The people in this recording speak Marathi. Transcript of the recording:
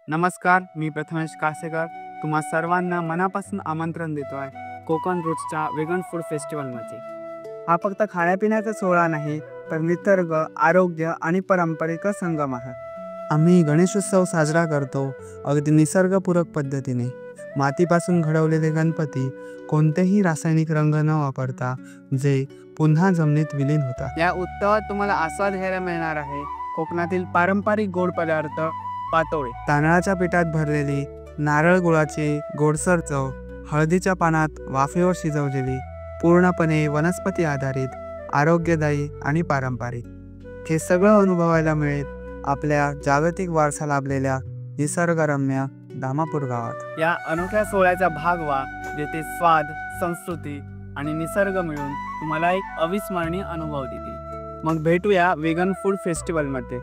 नमस्कार, मी प्रथमेश कासेकर तुम्हा सर्वांना मनापासून आमंत्रण देतो आहे कोकण रूट्सच्या वेगन फूड फेस्टिवलमध्ये। हा फक्त खाण्यापिण्याचा सोहळा नाही, तर निसर्ग, आरोग्य आणि परंपरेचा संगम आहे। आम्ही गणेशोत्सव साजरा करतो अगदी निसर्गपूरक पद्धतीने। मातीपासून घडवलेले गणपती कोणतेही रासायनिक रंग न वापरता जे पुन्हा जमिनीत विलीन होतात। या उत्सवात तुम्हाला आस्वाद घ्यायला मिळणार आहे कोकणातील पारंपरिक गोड पदार्थ पातोळे, तांदळाच्या पिठात भरलेली नारळ गुळाची गोडसर चव, हळदीच्या पानात वाफेवर शिजवलेली, पूर्णपणे वनस्पती आधारित, आरोग्यदायी आणि पारंपरिक, हे सगळं अनुभवायला मिळेल आपल्या जागतिक वारसा लाभलेल्या निसर्गरम्य धामापूर गावात। या अनोख्या सोहळ्याचा भाग व्हा, जेथे स्वाद, संस्कृती आणि निसर्ग मिळून तुम्हाला एक अविस्मरणीय अनुभव देतील। मग भेटूया वेगन फूड फेस्टिवलमध्ये।